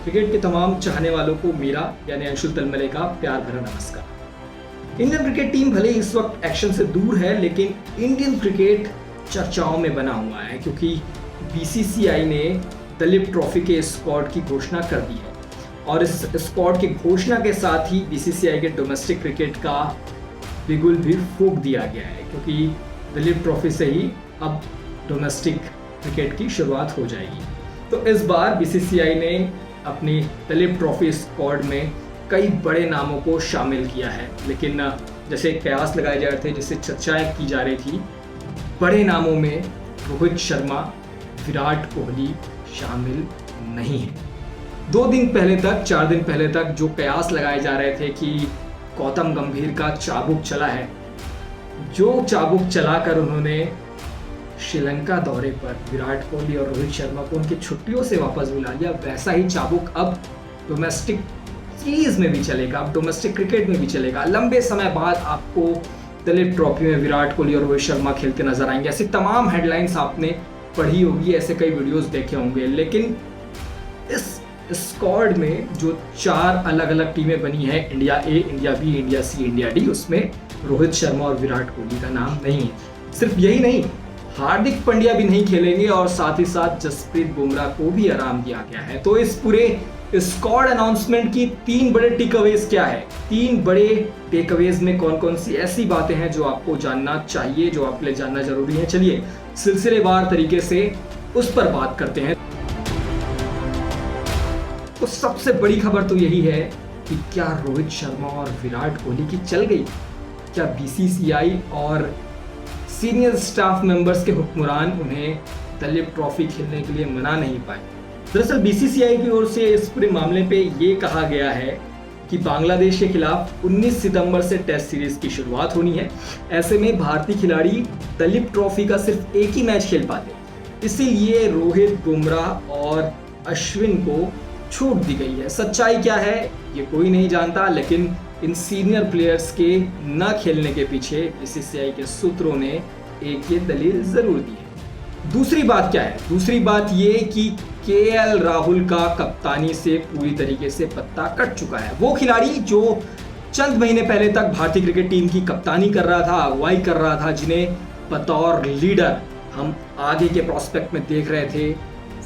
Cricket के तमाम चाहने वालों को मेरा यानी अंशुल तलमले का प्यार भरा नमस्कार। इंडियन क्रिकेट टीम भले इस वक्त एक्शन से दूर है, लेकिन इंडियन क्रिकेट चर्चाओं में बना हुआ है क्योंकि बीसीसीआई ने दलीप ट्रॉफी के स्क्वाड की घोषणा कर दी है और इस स्क्वाड की घोषणा के साथ ही बीसीसीआई के डोमेस्टिक क्रिकेट का बिगुल भी फूंक दिया गया है क्योंकि दलीप ट्रॉफी से ही अब डोमेस्टिक क्रिकेट की शुरुआत हो जाएगी। तो इस बार बीसीसीआई ने अपनी दलीप ट्रॉफी स्क्वाड में कई बड़े नामों को शामिल किया है, लेकिन जैसे कयास लगाए जा रहे थे, जिससे चर्चाएं की जा रही थी, बड़े नामों में रोहित शर्मा, विराट कोहली शामिल नहीं है। 4 दिन पहले तक जो कयास लगाए जा रहे थे कि गौतम गंभीर का चाबुक चला है, जो चाबुक चलाकर उन्होंने श्रीलंका दौरे पर विराट कोहली और रोहित शर्मा को उनकी छुट्टियों से वापस बुला लिया, वैसा ही चाबुक अब डोमेस्टिक सीरीज में भी चलेगा, अब डोमेस्टिक क्रिकेट में भी चलेगा। लंबे समय बाद आपको दलीप ट्रॉफी में विराट कोहली और रोहित शर्मा खेलते नजर आएंगे। ऐसी तमाम हेडलाइंस आपने पढ़ी होगी, ऐसे कई वीडियोस देखे होंगे, लेकिन इस स्क्वाड में जो 4 अलग अलग टीमें बनी है, India A, India B, India C, India D, उसमें रोहित शर्मा और विराट कोहली का नाम नहीं है। सिर्फ यही नहीं, हार्दिक पांड्या भी नहीं खेलेंगे और साथ ही साथ जसप्रीत बुमराह को भी आराम दिया गया है। तो इस पूरे स्क्वाड अनाउंसमेंट की 3 बड़े टेकअवेज क्या है, 3 बड़े टेकअवेज में कौन कौन सी ऐसी बातें हैं जो आपको जानना चाहिए, जो आपके लिए जानना जरूरी है। चलिए सिलसिलेवार तरीके से उस पर बात करते हैं। तो सबसे बड़ी खबर तो यही है कि क्या रोहित शर्मा और विराट कोहली की चल गई? क्या बीसीसीआई और सीनियर स्टाफ मेंबर्स के हुक्मरान उन्हें दलीप ट्रॉफी खेलने के लिए मना नहीं पाए? दरअसल बीसीसीआई की ओर से इस पूरे मामले पे ये कहा गया है कि बांग्लादेश के खिलाफ 19 सितंबर से टेस्ट सीरीज की शुरुआत होनी है। ऐसे में भारतीय खिलाड़ी दलीप ट्रॉफी का सिर्फ एक ही मैच खेल पाते, इसीलिए रोहित, बुमराह और अश्विन को छूट दी गई है। सच्चाई क्या है ये कोई नहीं जानता, लेकिन इन सीनियर प्लेयर्स के न खेलने के पीछे बीसीसीआई के सूत्रों ने एक ये दलील जरूर दी है। दूसरी बात क्या है? दूसरी बात ये कि केएल राहुल का कप्तानी से पूरी तरीके से पत्ता कट चुका है। वो खिलाड़ी जो चंद महीने पहले तक भारतीय क्रिकेट टीम की कप्तानी कर रहा था, अगुवाई कर रहा था, जिन्हें बतौर लीडर हम आगे के प्रोस्पेक्ट में देख रहे थे,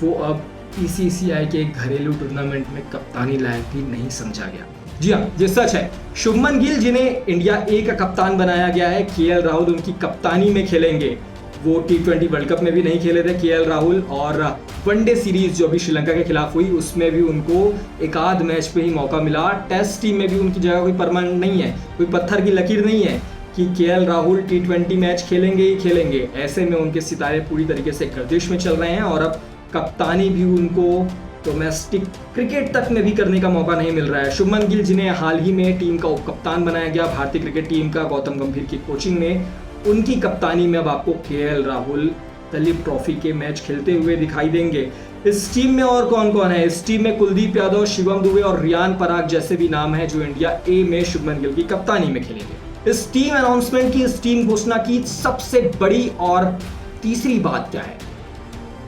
वो अब बीसीसीआई के घरेलू टूर्नामेंट में कप्तानी लायक भी नहीं समझा गया। जी हाँ, ये सच है। शुभमन गिल, जिन्हें इंडिया ए का कप्तान बनाया गया है, केएल राहुल उनकी कप्तानी में खेलेंगे। वो T20 वर्ल्ड कप में भी नहीं खेले थे केएल राहुल, और वनडे सीरीज जो अभी श्रीलंका के खिलाफ हुई उसमें भी उनको एक आध मैच पे ही मौका मिला। टेस्ट टीम में भी उनकी जगह कोई परमानेंट नहीं है, कोई पत्थर की लकीर नहीं है कि केएल राहुल T20 मैच खेलेंगे ही खेलेंगे। ऐसे में उनके सितारे पूरी तरीके से गर्दिश में चल रहे हैं और अब कप्तानी भी उनको डोमेस्टिक क्रिकेट तक में भी करने का मौका नहीं मिल रहा है। शुभमन गिल, जिन्हें हाल ही में टीम का उप कप्तान बनाया गया भारतीय क्रिकेट टीम का गौतम गंभीर की कोचिंग में, उनकी कप्तानी में अब आपको केएल राहुल दलीप ट्रॉफी के मैच खेलते हुए दिखाई देंगे। इस टीम में और कौन कौन है? इस टीम में कुलदीप यादव, शिवम दुबे और रियान पराग जैसे भी नाम हैं जो इंडिया ए में शुभमन गिल की कप्तानी में खेलेंगे। इस टीम अनाउंसमेंट की, इस टीम घोषणा की सबसे बड़ी और तीसरी बात क्या है?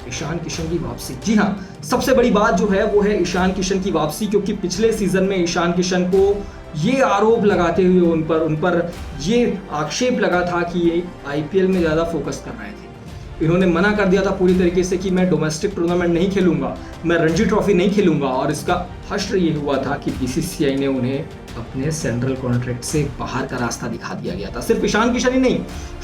ईशान किशन की वापसी। जी हाँ, सबसे बड़ी बात जो है वो है ईशान किशन की वापसी, क्योंकि पिछले सीजन में ईशान किशन को ये आरोप लगाते हुए उन पर ये आक्षेप लगा था कि ये आईपीएल में ज़्यादा फोकस कर रहे थे। इन्होंने मना कर दिया था पूरी तरीके से कि मैं डोमेस्टिक टूर्नामेंट नहीं खेलूंगा, मैं रणजी ट्रॉफी नहीं खेलूंगा, और इसका हश्र ये हुआ था कि बीसीसीआई ने उन्हें अपने सेंट्रल कॉन्ट्रैक्ट से बाहर का रास्ता दिखा दिया गया था। सिर्फ ईशान किशन ही नहीं,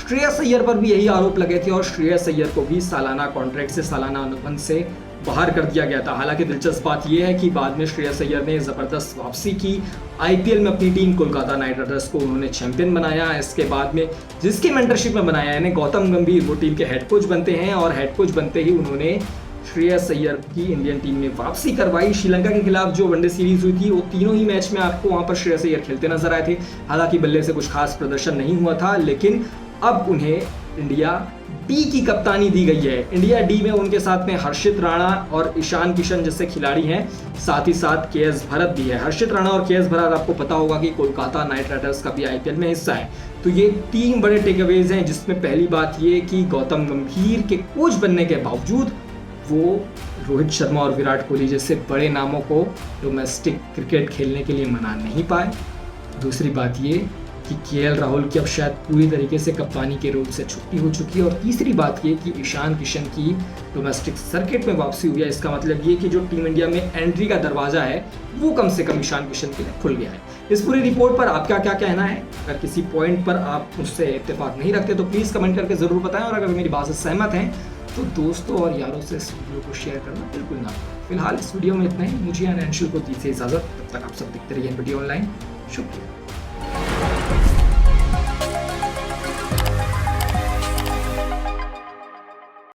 श्रेयस अय्यर पर भी यही आरोप लगे थे और श्रेयस अय्यर को भी सालाना कॉन्ट्रैक्ट से, सालाना अनुबंध से बाहर कर दिया गया था। हालांकि दिलचस्प बात यह है कि बाद में श्रेयस अय्यर ने जबरदस्त वापसी की। आईपीएल में अपनी टीम कोलकाता नाइट राइडर्स को उन्होंने चैंपियन बनाया। इसके बाद में जिसकी मेंटरशिप में बनाया, यानी गौतम गंभीर, वो टीम के हेड कोच बनते हैं और हेड कोच बनते ही उन्होंने श्रेयस अय्यर की इंडियन टीम में वापसी करवाई। श्रीलंका के खिलाफ जो वनडे सीरीज हुई थी, वो तीनों ही मैच में आपको वहां पर श्रेयस अय्यर खेलते नजर आए थे। हालांकि बल्ले से कुछ खास प्रदर्शन नहीं हुआ था, लेकिन अब उन्हें इंडिया डी की कप्तानी दी गई है। इंडिया डी में उनके साथ में हर्षित राणा और ईशान किशन जैसे खिलाड़ी हैं, साथ ही साथ केएस भरत भी है। हर्षित राणा और केएस भरत, आपको पता होगा कि कोलकाता नाइट राइडर्स का भी आईपीएल में हिस्सा है। तो ये 3 बड़े टेकअवेज हैं, जिसमें पहली बात ये कि गौतम गंभीर के कोच बनने के बावजूद वो रोहित शर्मा और विराट कोहली जैसे बड़े नामों को डोमेस्टिक क्रिकेट खेलने के लिए मना नहीं पाए। दूसरी बात ये कि केएल राहुल की अब शायद पूरी तरीके से कप्तानी के रोल से छुट्टी हो चुकी है। और तीसरी बात ये कि ईशान किशन की डोमेस्टिक सर्किट में वापसी हुई है। इसका मतलब ये कि जो टीम इंडिया में एंट्री का दरवाजा है वो कम से कम ईशान किशन के लिए खुल गया है। इस पूरी रिपोर्ट पर आपका क्या कहना है? अगर किसी पॉइंट पर आप मुझसे इत्तेफाक नहीं रखते तो प्लीज़ कमेंट करके ज़रूर बताएं, और अगर मेरी बात से सहमत हैं तो दोस्तों और यारों से इस वीडियो को शेयर करना बिल्कुल ना भूलें। फिलहाल इस वीडियो में इतना ही। मुझे यानी अंशुल को दी से इजाज़त। तब तक आप सब दिखते रहिए NPT ऑनलाइन। शुक्रिया।